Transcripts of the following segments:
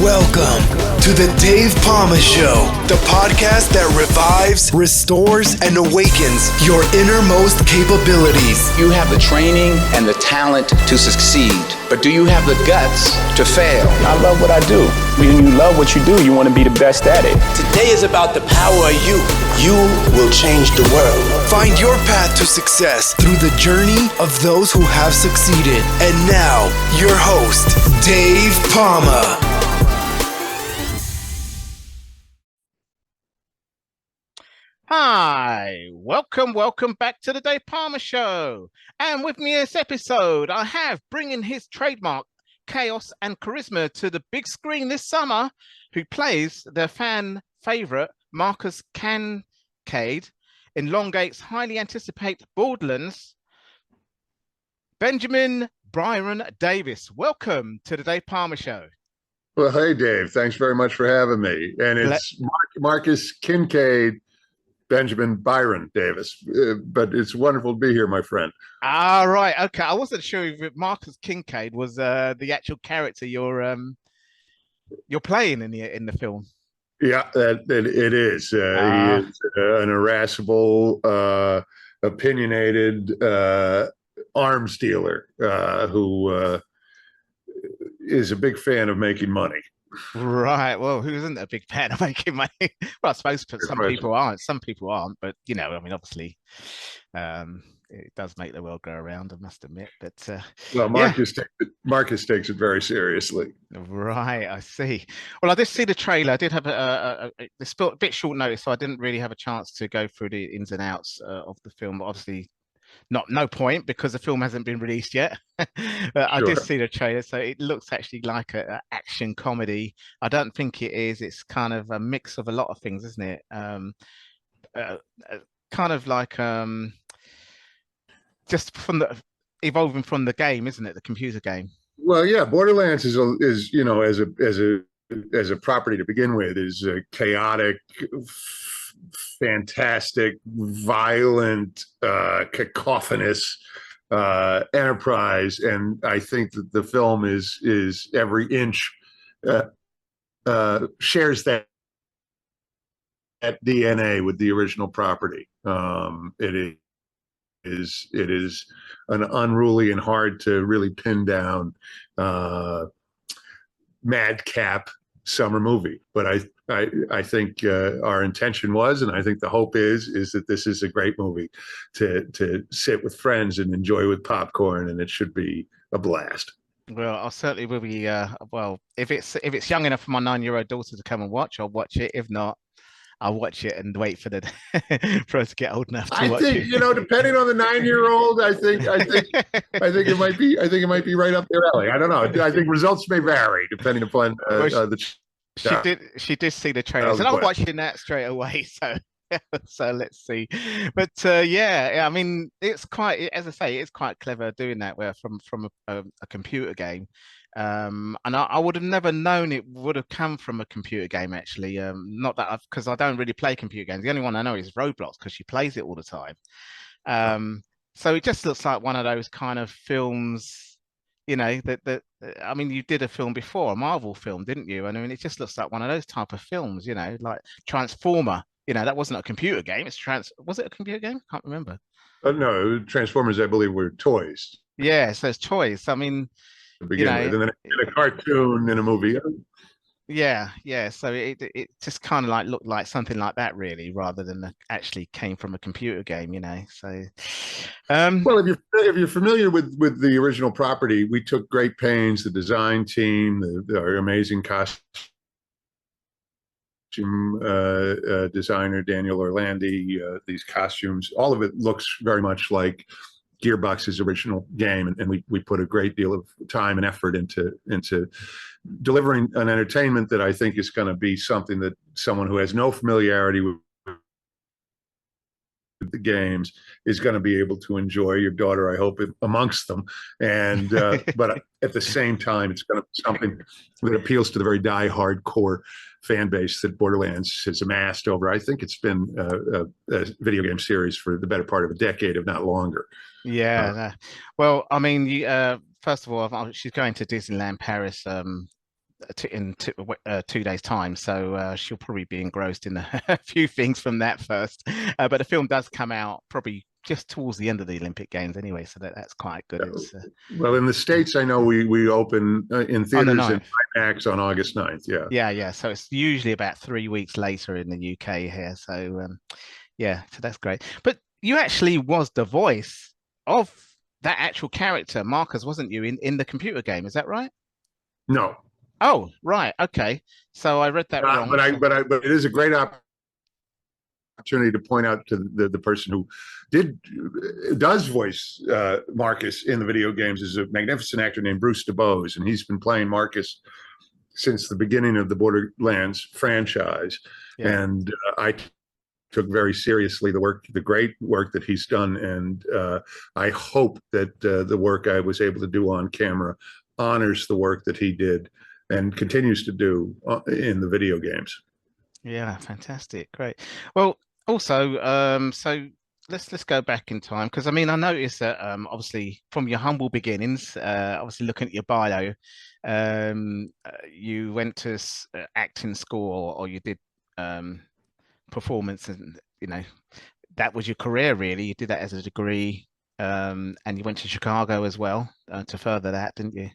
Welcome to the Dave Palma Show, the podcast that revives, restores, and awakens your innermost capabilities. You have the training and the talent to succeed, but do you have the guts to fail? I love what I do. When you love what you do, you want to be the best at it. Today is about the power of you. You will change the world. Find your path to success through the journey of those who have succeeded. And now, your host, Dave Palma. Hi, welcome back to the Dave Palma Show. And with me in this episode, I have bringing his trademark, chaos and charisma to the big screen this summer, who plays the fan favorite Marcus Kincaid in Lionsgate's highly anticipated Borderlands, Benjamin Byron Davis. Welcome to the Dave Palma Show. Well, hey, Dave. Thanks very much for having me. And it's Marcus Kincaid, Benjamin Byron Davis, but it's wonderful to be here, my friend. All right, okay. I wasn't sure if Marcus Kincaid was the actual character you're playing in the film. Yeah, it is. He is an irascible, opinionated arms dealer who is a big fan of making money. Right. Well, who isn't a big fan of making money? Well, I suppose some people aren't. Some people aren't. But you know, I mean, obviously, it does make the world go around, I must admit. But well, Marcus takes it very seriously. Right. I see. Well, I did see the trailer. I did have a bit short notice, so I didn't really have a chance to go through the ins and outs of the film. But obviously, no point, because the film hasn't been released yet. But sure. I did see the trailer, so it looks actually like an action comedy. I don't think it is. It's kind of a mix of a lot of things, isn't it? Kind of like just evolving from the game, isn't it? The computer game. Well, yeah, Borderlands is you know, as a property to begin with, is a chaotic, fantastic, violent, cacophonous enterprise, and I think that the film is every inch shares that DNA with the original property. It is an unruly and hard to really pin down madcap summer movie, but I think our intention was, and I think the hope is that this is a great movie to sit with friends and enjoy with popcorn, and it should be a blast. Well, I certainly will be. Well, if it's young enough for my 9-year-old daughter to come and watch, I'll watch it. If not, I'll watch it and wait for for us to get old enough to watch it. You know, depending on the 9-year-old, I think it might be right up their alley. I don't know. I think results may vary depending upon She did see the trailer, and I'm watching that straight away. So let's see. But yeah, I mean, it's quite, as I say, it's quite clever doing that from a computer game. And I would have never known it would have come from a computer game, actually. Not that because I don't really play computer games. The only one I know is Roblox, because she plays it all the time. So it just looks like one of those kind of films, you know, that I mean, you did a film before, a Marvel film, didn't you? And I mean, it just looks like one of those type of films, you know, like Transformer. You know, that wasn't a computer game. Was it a computer game? I can't remember. No, Transformers, I believe, were toys. Yeah, so it's toys. I mean, with, and then a cartoon and a movie. Yeah. So it just kind of like looked like something like that, really, rather than actually came from a computer game, you know. So, well, if you're familiar with the original property, we took great pains. The design team, our amazing costume designer Daniel Orlandi, these costumes, all of it looks very much like Gearbox's original game, and we put a great deal of time and effort into delivering an entertainment that I think is going to be something that someone who has no familiarity with the games is going to be able to enjoy. Your daughter, I hope, amongst them, and but at the same time, it's going to be something that appeals to the very die-hard core fan base that Borderlands has amassed over. I think it's been a video game series for the better part of a decade, if not longer. Yeah. Well, I mean, first of all, she's going to Disneyland Paris in 2 days' time, so she'll probably be engrossed in a few things from that first. But the film does come out probably just towards the end of the Olympic Games anyway, so that's quite good. Well, in the States, I know we open in theaters in IMAX on August 9th. Yeah. So it's usually about 3 weeks later in the UK here. So so that's great. But you actually was the voice of that actual character, Marcus, wasn't you, in the computer game? Is that right? No. Oh, right. Okay. So I read that wrong. But it is a great opportunity to point out to the person who does voice Marcus in the video games is a magnificent actor named Bruce DuBose, and he's been playing Marcus since the beginning of the Borderlands franchise. Yeah. And I took very seriously the great work that he's done, and I hope that the work I was able to do on camera honors the work that he did and continues to do in the video games. Yeah, fantastic, great. Well, also, so let's go back in time, because I mean, I noticed that obviously from your humble beginnings, obviously looking at your bio, you went to acting school, or you did performance, and that was your career really. You did that as a degree, and you went to Chicago as well to further that, didn't you?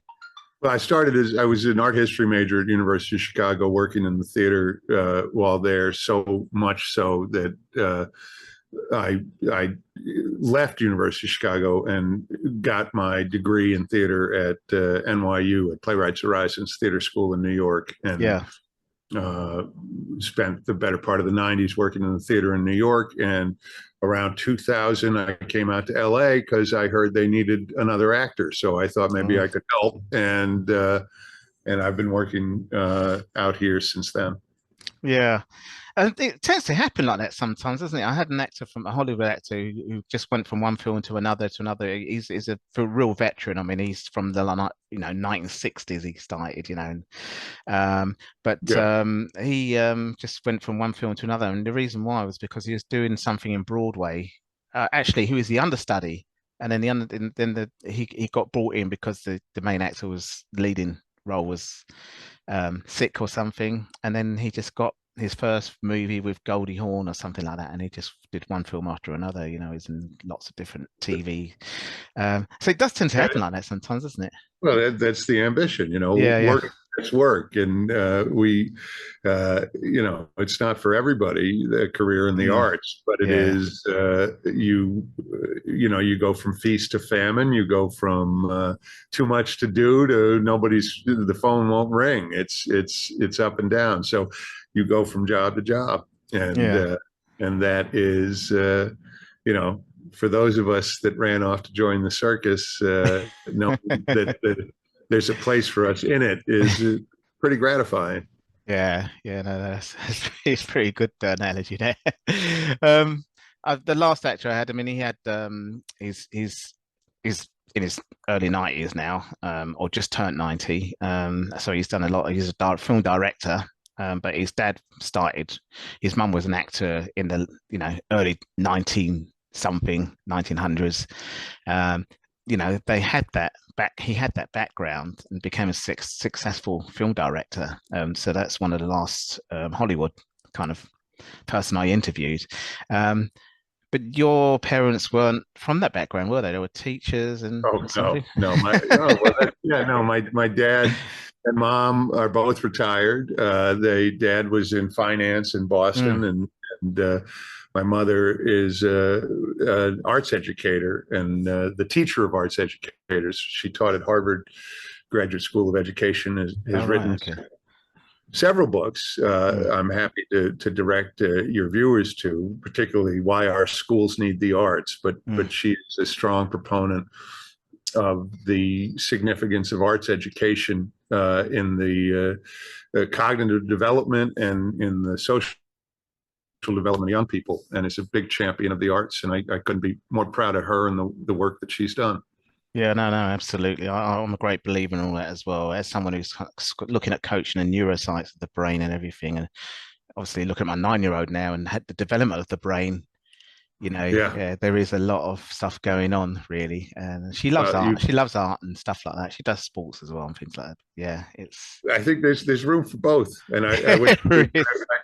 Well, I was an art history major at University of Chicago, working in the theater while there, so much so that I left University of Chicago and got my degree in theater at NYU, at Playwrights Horizons Theater School in New York, and spent the better part of the 90s working in the theater in New York. And around 2000, I came out to LA because I heard they needed another actor. So I thought maybe I could help, and I've been working out here since then. Yeah. It tends to happen like that sometimes, doesn't it? I had an actor, from a Hollywood actor, who just went from one film to another to another. He's a real veteran. I mean, he's from the 1960s. He started, he just went from one film to another, and the reason why was because he was doing something in Broadway. Actually, he was the understudy, and then he got brought in because the main actor was leading role was sick or something, and then he just got his first movie with Goldie Hawn or something like that, and he just did one film after another. He's in lots of different TV. So it does tend to happen like that sometimes, doesn't it? Well, that's the ambition, work. It's work, and it's not for everybody, the career in the arts, but it is. You go from feast to famine. You go from too much to do to the phone won't ring. It's up and down. So you go from job to job, and that is for those of us that ran off to join the circus, know that there's a place for us in it is pretty gratifying. It's pretty good analogy there. The last actor I had, I mean, he had he's in his early 90s now, or just turned 90. So he's done a lot. He's a film director, but his dad started. His mum was an actor in the early 1900s. They had that he had that background and became a successful film director. So that's one of the last Hollywood kind of person I interviewed. But your parents weren't from that background, were they? They were teachers and something? My dad and mom are both retired. Dad was in finance in Boston, and my mother is an arts educator and the teacher of arts educators. She taught at Harvard Graduate School of Education, has written several books. I'm happy to direct your viewers to, particularly Why Our Schools Need the Arts. But she's a strong proponent of the significance of arts education in the cognitive development and in the social development of young people, and is a big champion of the arts, and I couldn't be more proud of her and the work that she's done. No, absolutely. I'm a great believer in all that as well, as someone who's looking at coaching and neuroscience of the brain and everything, and obviously look at my 9-year-old now and had the development of the brain You know, Yeah. there is a lot of stuff going on, really, and she loves art. She loves art and stuff like that. She does sports as well and things like that. Yeah, it's. I think there's room for both, and I wish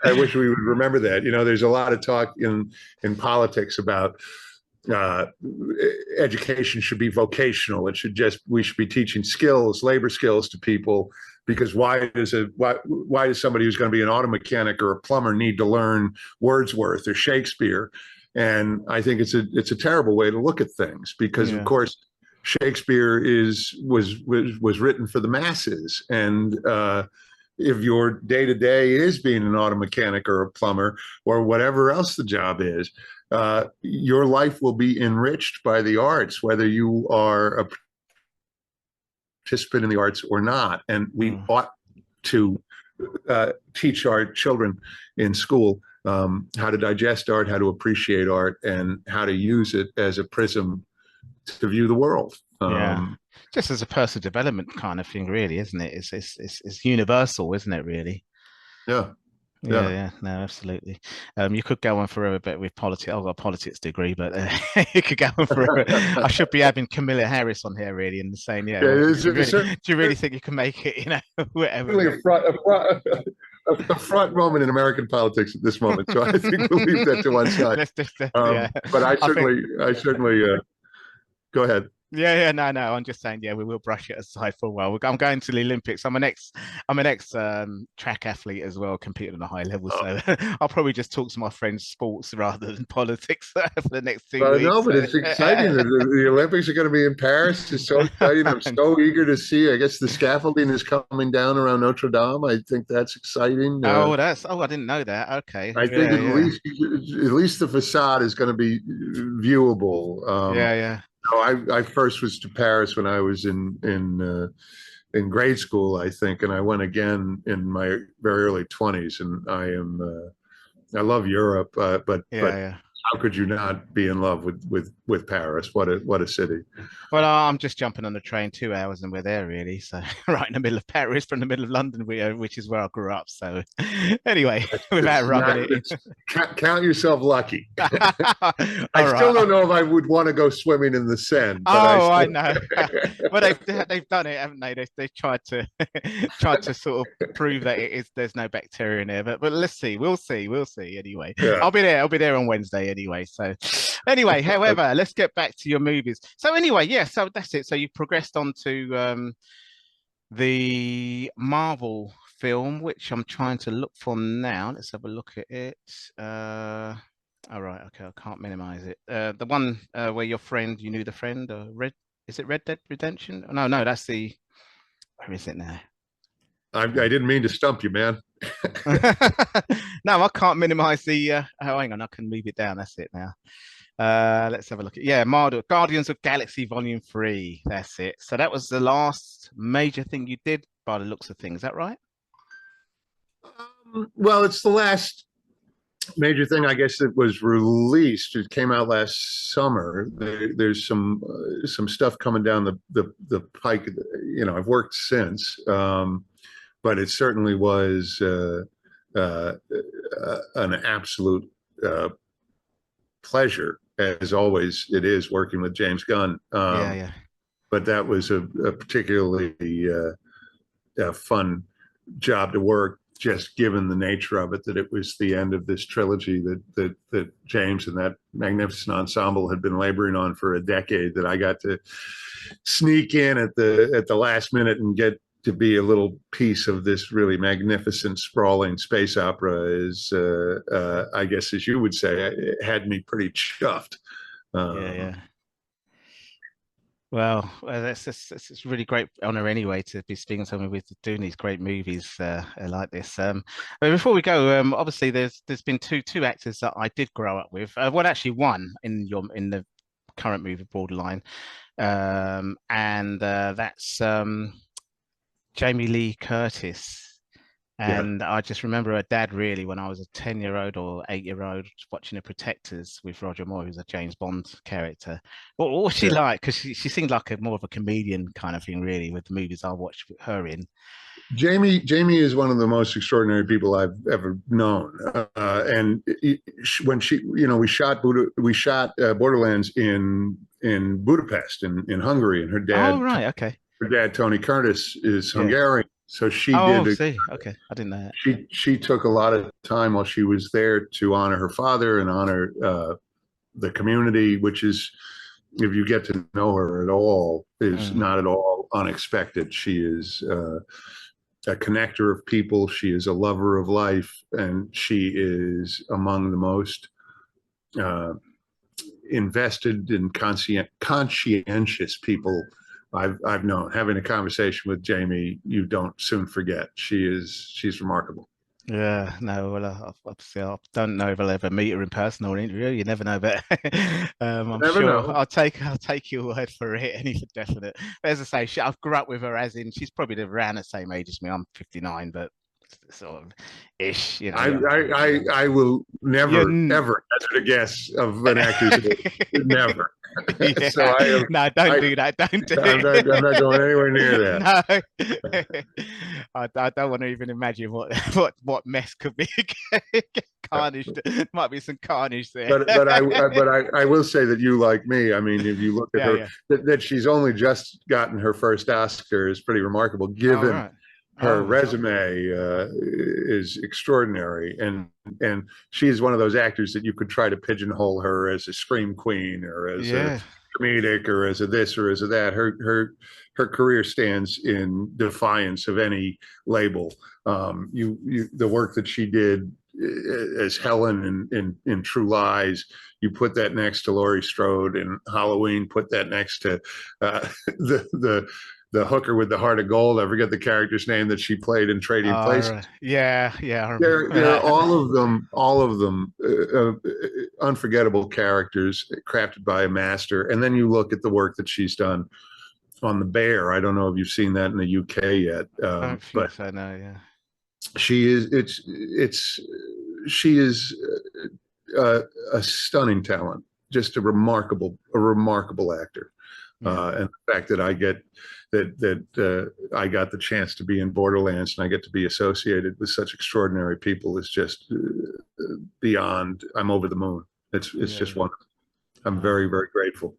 I wish we would remember that. You know, there's a lot of talk in politics about education should be vocational. We should be teaching skills, labor skills to people. Because why does somebody who's going to be an auto mechanic or a plumber need to learn Wordsworth or Shakespeare? And I think it's a terrible way to look at things, because of course Shakespeare was written for the masses, and if your day to day is being an auto mechanic or a plumber or whatever else the job is, your life will be enriched by the arts, whether you are a participant in the arts or not. And we ought to teach our children in school how to digest art, how to appreciate art, and how to use it as a prism to view the world. Just as a personal development kind of thing, really, isn't it? It's universal, isn't it? Really. Yeah, no, absolutely. You could go on forever, but with politics, I've got a politics degree, but you could go on forever. I should be having Camilla Harris on here, really, and saying, do you really think you can make it? You know, whatever. Really a front moment in American politics at this moment, so I think we'll leave that to one side. But I certainly go ahead. No. I'm just saying, we will brush it aside for a while. I'm going to the Olympics. I'm an ex track athlete as well, competing on a high level. So I'll probably just talk to my friends sports rather than politics for the next 2 weeks. No, but it's exciting. The Olympics are going to be in Paris. It's so exciting. I'm so eger to see. I guess the scaffolding is coming down around Notre Dame. I think that's exciting. I didn't know that. Okay. I think at least the facade is going to be viewable. I first was to Paris when I was in grade school, I think, and I went again in my very early 20s. And I love Europe, but how could you not be in love with Paris? What a city! Well, I'm just jumping on the train 2 hours and we're there, really. So right in the middle of Paris, from the middle of London, which is where I grew up. So anyway, without rubbing it, count yourself lucky. I still don't know if I would want to go swimming in the Seine. I know. Well, they've done it, haven't they? They've tried to sort of prove that there's no bacteria in there. But let's see. We'll see. Anyway, I'll be there on Wednesday. Anyway, however, let's get back to your movies. So anyway, so that's it. So you progressed on to the Marvel film, which I'm trying to look for now. Let's have a look at it. All right, okay, I can't minimize it. The one where you knew the friend, is it Red Dead Redemption? No, that's where is it now? I didn't mean to stump you, man. No, I can't minimize the hang on, I can move it down. That's it now. Let's have a look at Marvel Guardians of Galaxy Volume 3. That's it. So that was the last major thing you did by the looks of things. Is that right? Well, it's the last major thing, I guess, that was released. It came out last summer. There's some stuff coming down the pike. You know, I've worked since, but it certainly was an absolute pleasure, as always it is, working with James Gunn. But that was a particularly fun job to work, just given the nature of it, that it was the end of this trilogy that James and that magnificent ensemble had been laboring on for a decade, that I got to sneak in at the last minute and get to be a little piece of this really magnificent, sprawling space opera is, I guess, as you would say, it had me pretty chuffed. Well, it's a really great honor anyway to be speaking to someone with doing these great movies like this. But before we go, obviously there's been two actors that I did grow up with. Well, actually one in the current movie Borderline, and that's Jamie Lee Curtis. And I just remember her dad, really, when I was a 10-year-old or 8-year-old, watching The Protectors with Roger Moore, who's a James Bond character. What was she like? Because she seemed like more of a comedian kind of thing, really, with the movies I watched her in. Jamie is one of the most extraordinary people I've ever known. when we shot Borderlands in Budapest in Hungary, and her dad. Oh, right, okay. Her dad, Tony Curtis, is Hungarian, so she did. See, okay, I didn't know that. She took a lot of time while she was there to honor her father and honor the community, which is, if you get to know her at all, is not at all unexpected. She is a connector of people. She is a lover of life, and she is among the most invested and conscientious people I've known. Having a conversation with Jamie, you don't soon forget. She's remarkable. Yeah, no, well, obviously I don't know if I'll ever meet her in person or interview. You never know, but I'm never sure know. I'll take your word for it, any for definite. But as I say, I've grew up with her, as in she's probably around the same age as me. I'm 59, but sort of ish. I will never ever hazard a guess of an actor's age. Never. Yeah. So don't do that. Don't do it. I'm not going anywhere near that. No. I don't want to even imagine what mess could be carnage. Might be some carnage there. But I will say that you, like me, I mean, if you look at her, that she's only just gotten her first Oscar is pretty remarkable, given her resume is extraordinary, and she is one of those actors that you could try to pigeonhole her as a scream queen or as a comedic or as a this or as a that. Her career stands in defiance of any label. The work that she did as Helen in True Lies, you put that next to Laurie Strode in Halloween, put that next to the hooker with the heart of gold. I forget the character's name that she played in Trading Places. Right. Yeah. They're all of them unforgettable characters crafted by a master. And then you look at the work that she's done on The Bear. I don't know if you've seen that in the UK yet, but I know. Yeah, she is a stunning talent, just a remarkable actor. And the fact that I got the chance to be in Borderlands and I get to be associated with such extraordinary people is just beyond. I'm over the moon. It's just wonderful. I'm very, very grateful.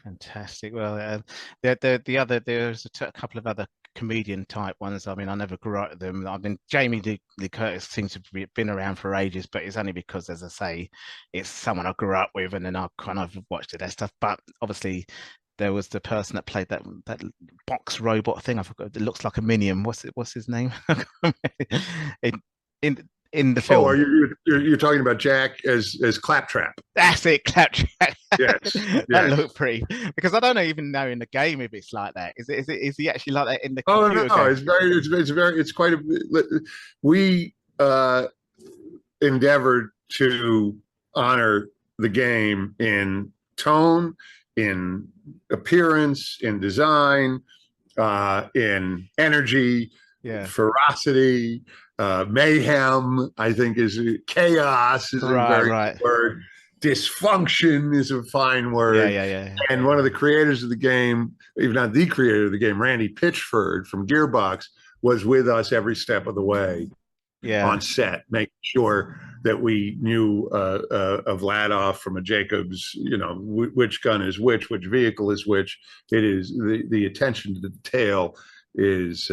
Fantastic. Well, there's a couple of other comedian type ones. I mean, I never grew up with them. I mean, Jamie Lee Curtis seems to have been around for ages, but it's only because, as I say, it's someone I grew up with, and then I kind of watched that stuff. But obviously, there was the person that played that box robot thing. I forgot. It looks like a minion. What's his name? in the film. Oh, you're talking about Jack as Claptrap? That's it, Claptrap. Yes. That looked pretty, because I don't even know in the game if it's like that. Is he actually like that in the computer game? It's quite a. We endeavored to honor the game in tone, in appearance, in design, in energy, ferocity, mayhem. I think is chaos is a very good word. Dysfunction is a fine word. Yeah. And one of the creators of the game, if not the creator of the game, Randy Pitchford from Gearbox, was with us every step of the way on set, making sure that we knew a Vladoff from a Jacobs, which gun is which vehicle is which. It is the attention to the detail is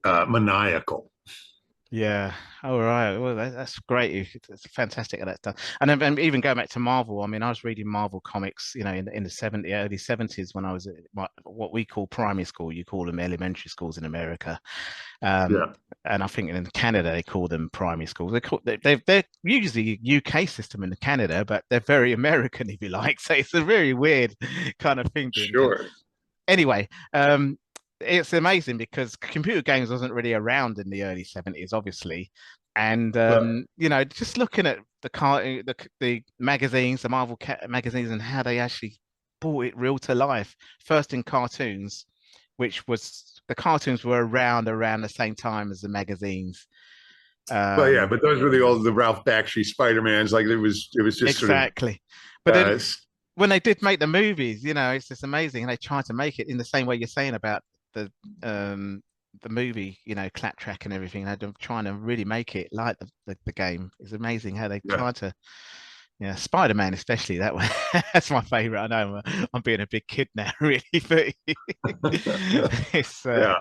maniacal. Yeah. All right. Well, that's great. It's fantastic at that stuff. And then even going back to Marvel, I mean, I was reading Marvel comics, in the early 70s when I was at what we call primary school. You call them elementary schools in America. And I think in Canada they call them primary schools. They're usually UK system in Canada, but they're very American, if you like. So it's a very weird kind of thing. Sure. Anyway, it's amazing because computer games wasn't really around in the early 70s, obviously, and just looking at the magazines, the Marvel magazines, and how they actually brought it real to life. First in cartoons, which was the cartoons were around the same time as the magazines. But those were the Ralph Bakshi Spider-Mans. Like it was just exactly. But then when they did make the movies, it's just amazing, and they tried to make it in the same way you're saying about the the movie, Claptrap and everything. They're trying to really make it like the game. It's amazing how they try to. Yeah, Spider-Man especially, that one. That's my favorite. I know I'm being a big kid now, really, but it's yeah.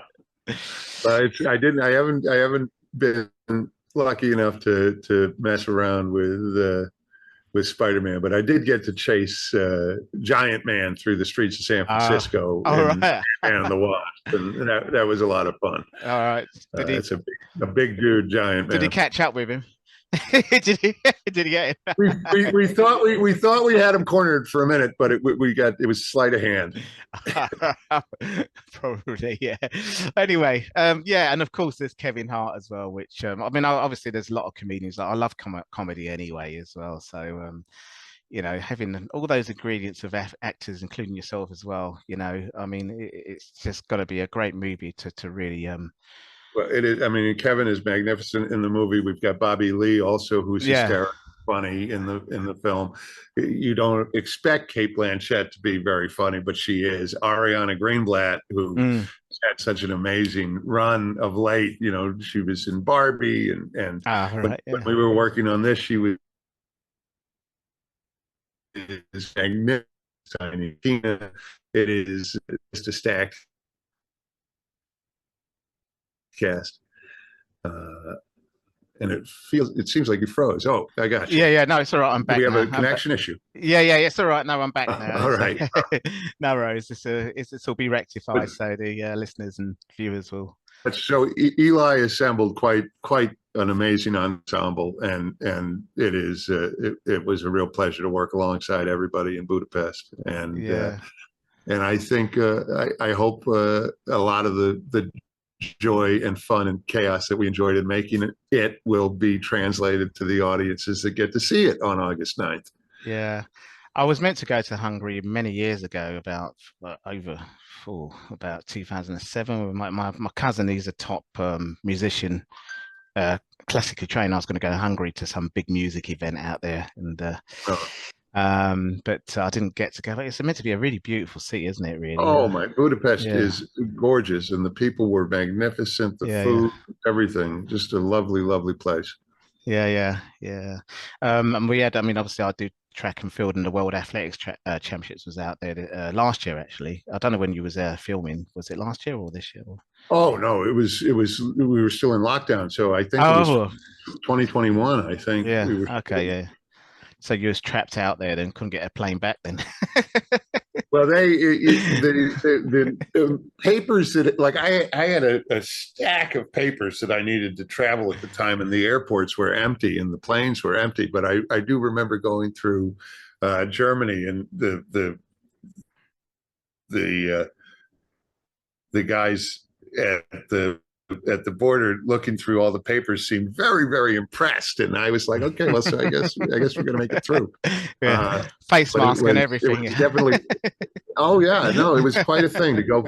But I haven't been lucky enough to mess around with Spider-Man, but I did get to chase Giant Man through the streets of San Francisco in right. and the Wasp, and that was a lot of fun. All right, it's a big dude, Giant Man. Did he catch up with him? did he get him? we thought we had him cornered for a minute, but it was sleight of hand. Probably, yeah. Anyway, yeah, and of course there's Kevin Hart as well, which I mean, obviously there's a lot of comedians. I love comedy anyway as well, so having all those ingredients of actors, including yourself as well, I mean, it's just got to be a great movie to really Well, it is. I mean, Kevin is magnificent in the movie. We've got Bobby Lee also, who's hysterical, funny in the film. You don't expect Cate Blanchett to be very funny, but she is. Ariana Greenblatt, who had such an amazing run of late. She was in Barbie, and when we were working on this, she was magnificent. Tina, it is just a stacked cast, and it seems like you froze. Oh, I got you. Yeah, no, it's all right. I'm back. We have a connection issue. Yeah, it's all right. No, I'm back now. All right. No worries. This will be rectified, so the listeners and viewers will. So Eli assembled quite an amazing ensemble, and it is it was a real pleasure to work alongside everybody in Budapest, and I think I hope a lot of the joy and fun and chaos that we enjoyed in making it will be translated to the audiences that get to see it on August 9th. Yeah, I was meant to go to Hungary many years ago, about 2007. My cousin, he's a top musician, classically trained. I was going to go to Hungary to some big music event out there, and but I didn't get to go. It's meant to be a really beautiful city, isn't it? Really? Oh my! Budapest is gorgeous, and the people were magnificent. The food, everything, just a lovely, lovely place. Yeah. And we had. I mean, obviously, I do track and field, and the World Athletics Championships was out there last year. Actually, I don't know when you was there filming. Was it last year or this year? Oh no, it was. We were still in lockdown, so I think it was 2021. I think. Yeah. Okay. So you was trapped out there, then couldn't get a plane back then. Well, the papers that, like, I had a stack of papers that I needed to travel at the time, and the airports were empty and the planes were empty. But I do remember going through Germany, and the guys at the border looking through all the papers seemed very, very impressed, and I was like, okay, well, so I guess we're gonna make it through. Face mask and everything. It was definitely. Oh yeah, no, it was quite a thing to go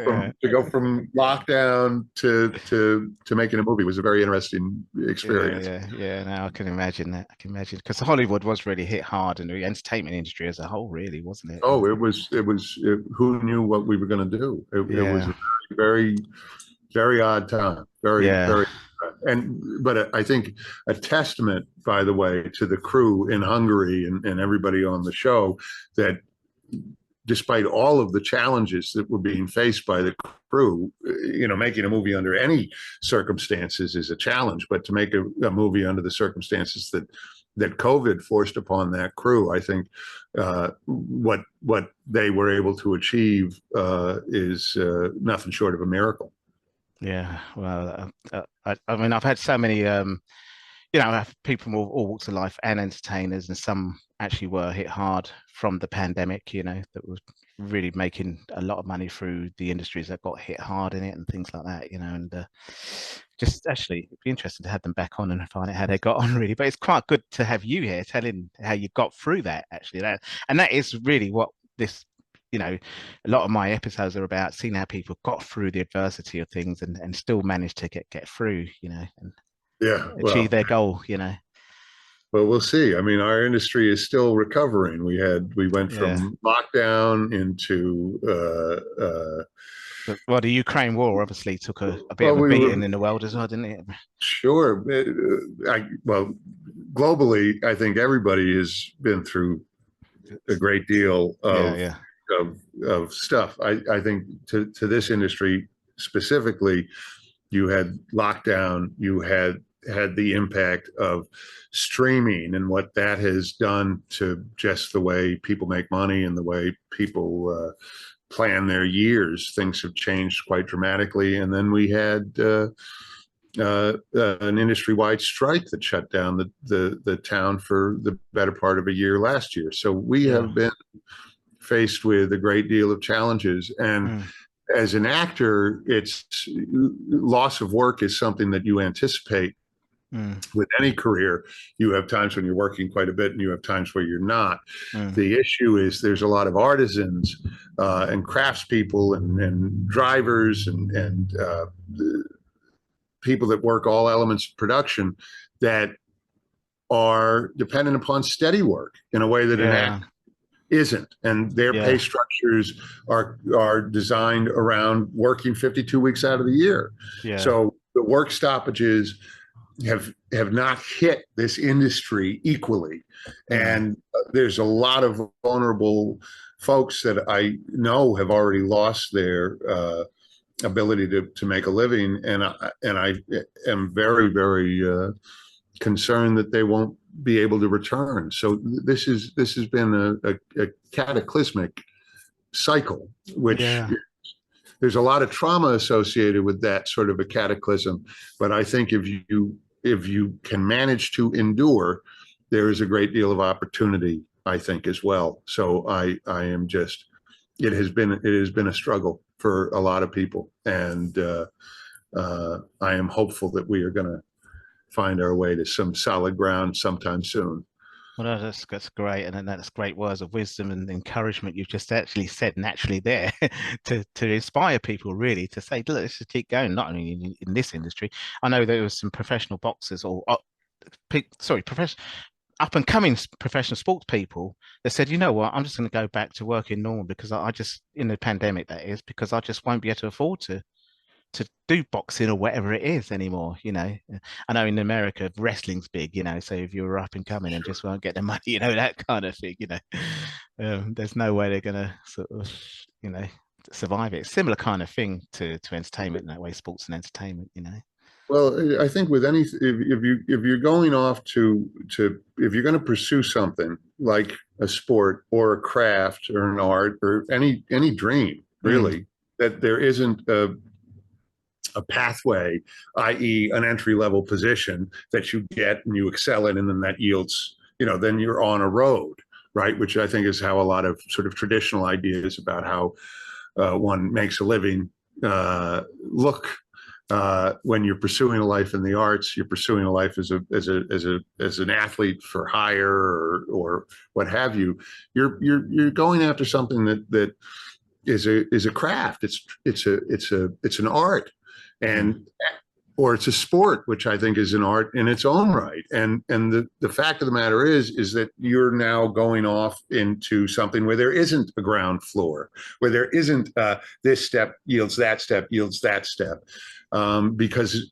from lockdown to making a movie. It was a very interesting experience. Yeah. No, I can imagine that. I can imagine, because Hollywood was really hit hard, and the entertainment industry as a whole, really, wasn't it? Oh, it was. Who knew what we were going to do? It was a very, very odd time. Very, but I think a testament, by the way, to the crew in Hungary and everybody on the show, that despite all of the challenges that were being faced by the crew, making a movie under any circumstances is a challenge, but to make a movie under the circumstances that COVID forced upon that crew, I think what they were able to achieve is nothing short of a miracle. Yeah, well, I mean, I've had so many, people from all walks of life and entertainers, and some actually were hit hard from the pandemic, that was really making a lot of money through the industries that got hit hard in it and things like that, and just actually it'd be interesting to have them back on and find out how they got on, really. But it's quite good to have you here telling how you got through that, actually. And that is really what this, a lot of my episodes are about, seeing how people got through the adversity of things and still managed to get through, and achieve their goal, Well, we'll see. I mean, our industry is still recovering. We went from lockdown into Well, the Ukraine war obviously took a bit of a beating in the world as well, didn't it? Sure. Well, globally, I think everybody has been through a great deal of stuff. I think to this industry specifically, you had lockdown, you had the impact of streaming and what that has done to just the way people make money and the way people plan their years. Things have changed quite dramatically. And then we had an industry-wide strike that shut down the town for the better part of a year last year. So we have been faced with a great deal of challenges. And as an actor, it's loss of work is something that you anticipate. With any career, you have times when you're working quite a bit and you have times where you're not. The issue is there's a lot of artisans and craftspeople and drivers and people that work all elements of production that are dependent upon steady work in a way that an actor isn't, and their pay structures are designed around working 52 weeks out of the year. So the work stoppages have not hit this industry equally, and there's a lot of vulnerable folks that I know have already lost their ability to make a living, and I am very, very concerned that they won't be able to return. So this has been a cataclysmic cycle, which there's a lot of trauma associated with that sort of a cataclysm. But I think if you can manage to endure, there is a great deal of opportunity, I think, as well. So I am just, it has been a struggle for a lot of people, and I am hopeful that we are going to find our way to some solid ground sometime soon. Well, that's great, and that's great words of wisdom and encouragement you've just actually said naturally there to inspire people, really, to say, look, let's just keep going. Not only in this industry, I know there was some professional boxers or up and coming professional sports people that said, you know what, I'm just going to go back to working normal because I just, in the pandemic, that is, because I just won't be able to afford to do boxing or whatever it is anymore. You know, I know in America wrestling's big, you know, so if you were up and coming and just won't get the money, you know, that kind of thing, you know, there's no way they're gonna sort of, you know, survive it. Similar kind of thing to entertainment in that way, sports and entertainment, you know. Well, I think with any, if you're going off to if you're going to pursue something like a sport or a craft or an art or any dream, really, that there isn't a pathway, i.e. an entry-level position that you get and you excel in, and then that yields, you know, then you're on a road, right? Which I think is how a lot of sort of traditional ideas about how one makes a living look. When you're pursuing a life in the arts, you're pursuing a life as an athlete for hire or what have you. You're going after something that is a craft. It's an art. And or it's a sport, which I think is an art in its own right. And the fact of the matter is that you're now going off into something where there isn't a ground floor, where there isn't this step yields that step, because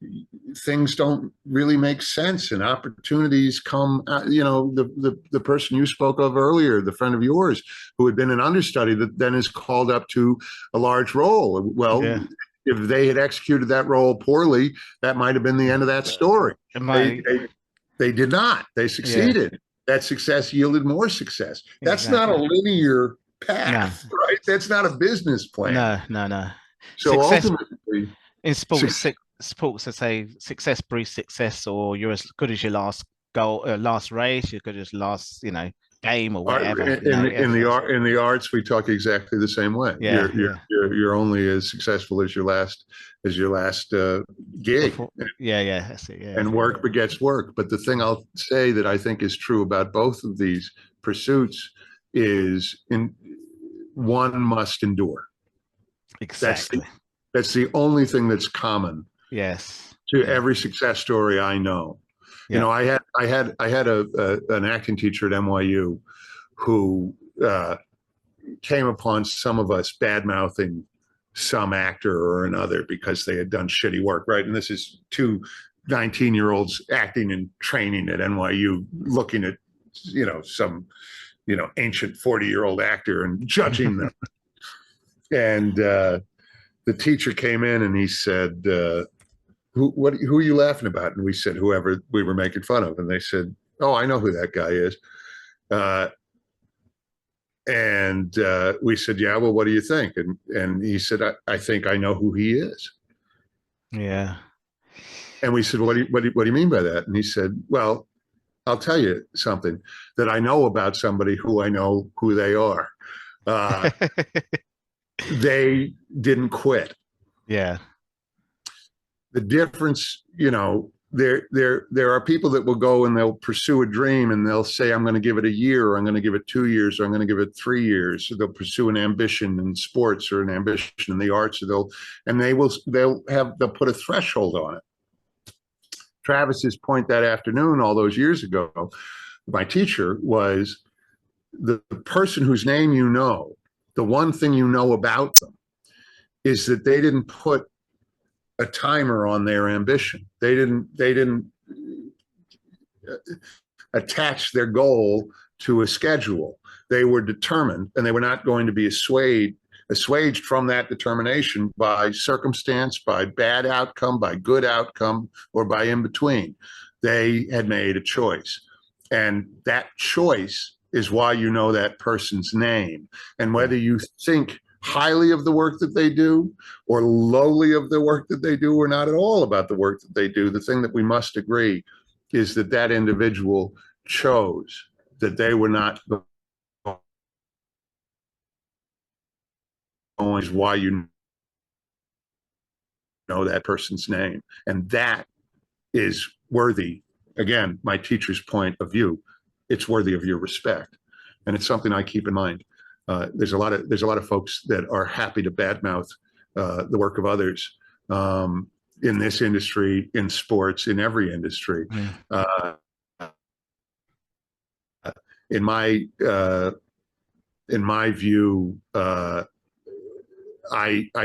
things don't really make sense and opportunities come. You know, the person you spoke of earlier, the friend of yours who had been an understudy that then is called up to a large role. Well, if they had executed that role poorly, that might have been the end of that story. They did not. They succeeded. That success yielded more success. That's not a linear path, right? That's not a business plan. No. So success, ultimately, in sports, I say success breeds success, or you're as good as your last goal, last race. You're good as last, you know, game or whatever. In the arts, we talk exactly the same way. You're only as successful as your last gig. That's it. And work begets work. But the thing I'll say that I think is true about both of these pursuits is one must endure. Exactly. That's the only thing that's common. Yes. To every success story I know. You know, I had an acting teacher at NYU who came upon some of us bad-mouthing some actor or another because they had done shitty work, right? And this is two 19-year-olds acting and training at NYU, looking at, some, ancient 40-year-old actor and judging them. And the teacher came in and he said, who are you laughing about? And we said, whoever we were making fun of. And they said, oh, I know who that guy is. And we said, yeah, well, what do you think? And he said, I think I know who he is. Yeah. And we said, what do you mean by that? And he said, well, I'll tell you something that I know about somebody who I know who they are. They didn't quit. Yeah. The difference, there are people that will go and they'll pursue a dream and they'll say, I'm going to give it a year, or I'm going to give it 2 years, or I'm going to give it 3 years. So they'll pursue an ambition in sports or an ambition in the arts, or they'll put a threshold on it. Travis's point that afternoon, all those years ago, my teacher, was the person whose name the one thing you know about them is that they didn't put a timer on their ambition. They didn't attach their goal to a schedule. They were determined, and they were not going to be assuaged from that determination by circumstance, by bad outcome, by good outcome, or by in between. They had made a choice, and that choice is why you know that person's name. And whether you think highly of the work that they do or lowly of the work that they do, or not at all about the work that they do, the thing that we must agree is that that individual chose, that they were not going, is why you know that person's name. And that is worthy, again, my teacher's point of view, it's worthy of your respect. And it's something I keep in mind. There's a lot of folks that are happy to badmouth the work of others in this industry, in sports, in every industry. In my view, I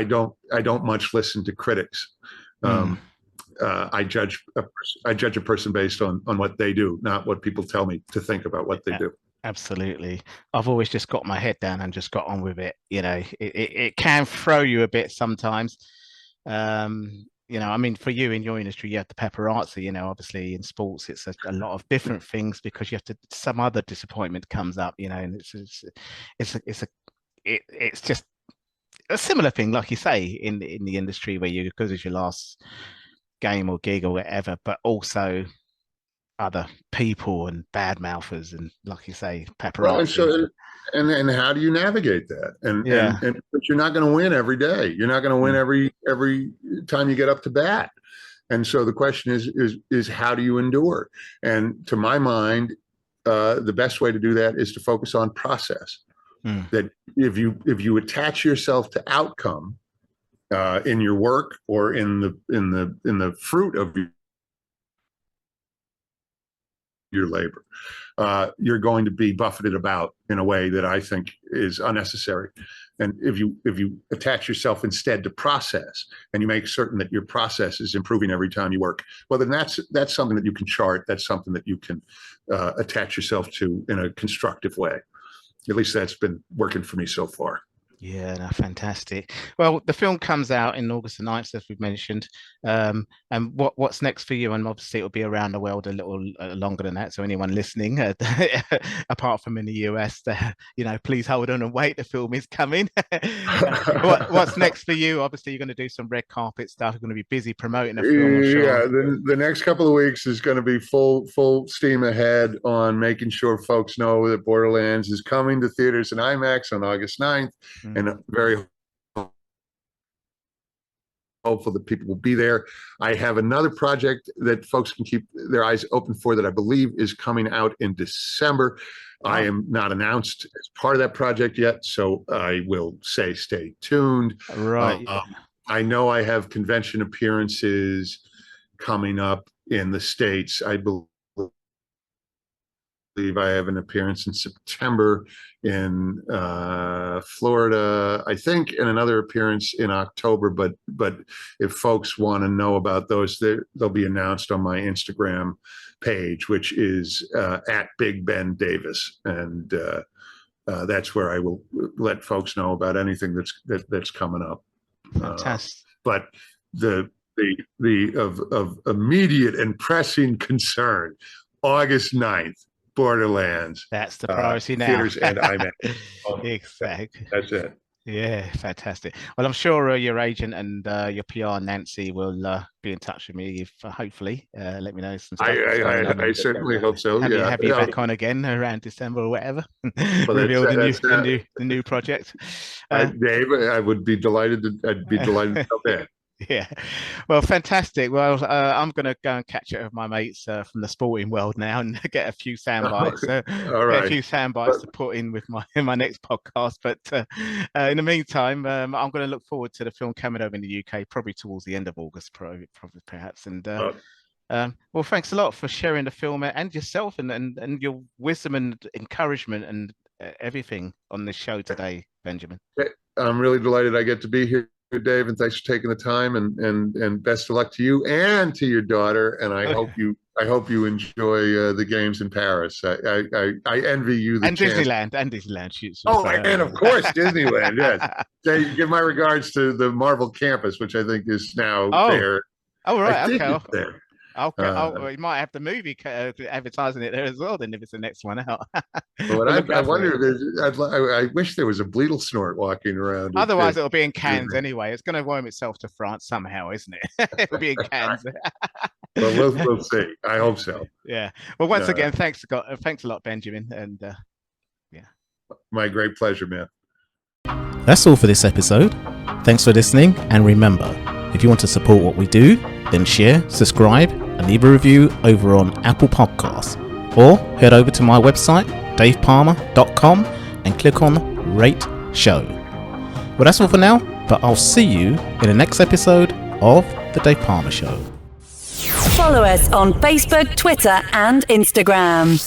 don't much listen to critics. I judge a person based on what they do, not what people tell me to think about what they do. Absolutely. I've always just got my head down and just got on with it. It can throw you a bit sometimes. I mean, for you in your industry, you have the paparazzi, obviously in sports, it's a lot of different things because you have to, some other disappointment comes up, and it's just a similar thing, like you say, in the industry where you, because it's your last game or gig or whatever, but also other people and bad mouthers and, like you say, paparazzi. Well, and how do you navigate that? And but you're not going to win every day. You're not going to win every time you get up to bat. And so the question is how do you endure? And to my mind, the best way to do that is to focus on process. That if you attach yourself to outcome in your work or in the fruit of your labor, you're going to be buffeted about in a way that I think is unnecessary. And if you attach yourself instead to process, and you make certain that your process is improving every time you work, well, then that's something that you can chart. That's something that you can attach yourself to in a constructive way. At least that's been working for me so far. Yeah, no, fantastic. Well, the film comes out in August the 9th, as we've mentioned. And what's next for you? And obviously it'll be around the world a little longer than that. So anyone listening, apart from in the US, please hold on and wait. The film is coming. What's next for you? Obviously, you're going to do some red carpet stuff. You're going to be busy promoting the film, I'm sure. Yeah, the next couple of weeks is going to be full steam ahead on making sure folks know that Borderlands is coming to theaters and IMAX on August 9th. And I'm very hopeful that people will be there. I have another project that folks can keep their eyes open for that I believe is coming out in December. I am not announced as part of that project yet, so I will say stay tuned. Right. I know I have convention appearances coming up in the States. I believe believe I have an appearance in September in Florida, I think, and another appearance in October. But if folks want to know about those, they'll be announced on my Instagram page, which is at Big Ben Davis, and that's where I will let folks know about anything that's coming up. Fantastic. But the of immediate and pressing concern, August 9th, Borderlands. That's the priority now. Theaters and IMAX. Exactly. That's it. Yeah, fantastic. Well, I'm sure your agent and your PR, Nancy, will be in touch with me if hopefully let me know some stuff. I certainly hope so. Have you back on again around December or whatever? Reveal the new project. Dave, I would be delighted. I'd be delighted to come in. Yeah, well, fantastic. Well, I'm going to go and catch it with my mates from the sporting world now and get a few sound bites. All right. Get a few sound bites to put in with my next podcast. But in the meantime, I'm going to look forward to the film coming over in the UK, probably towards the end of August, probably perhaps. And well, thanks a lot for sharing the film and yourself and your wisdom and encouragement and everything on this show today, Benjamin. I'm really delighted I get to be here, Dave, and thanks for taking the time, and best of luck to you and to your daughter, and I hope you enjoy the games in Paris. I envy you the chance. Disneyland shoots. Oh, and of course Disneyland. Yes. Give my regards to the Marvel campus, which I think is now there. Oh, right. Okay. There. Okay. Well, you might have the movie advertising it there as well. Then, if it's the next one out. Well, I wonder. I wish there was a Bleedle snort walking around. Otherwise, it'll be in Cannes anyway. It's going to worm itself to France somehow, isn't it? It'll be in Cannes. Well, we'll see. I hope so. Yeah. Well, once again, thanks a lot, Benjamin, and my great pleasure, man. That's all for this episode. Thanks for listening, and remember, if you want to support what we do, then share, subscribe, and leave a review over on Apple Podcasts. Or head over to my website, davepalmer.com, and click on Rate Show. Well, that's all for now, but I'll see you in the next episode of The Dave Palmer Show. Follow us on Facebook, Twitter, and Instagram.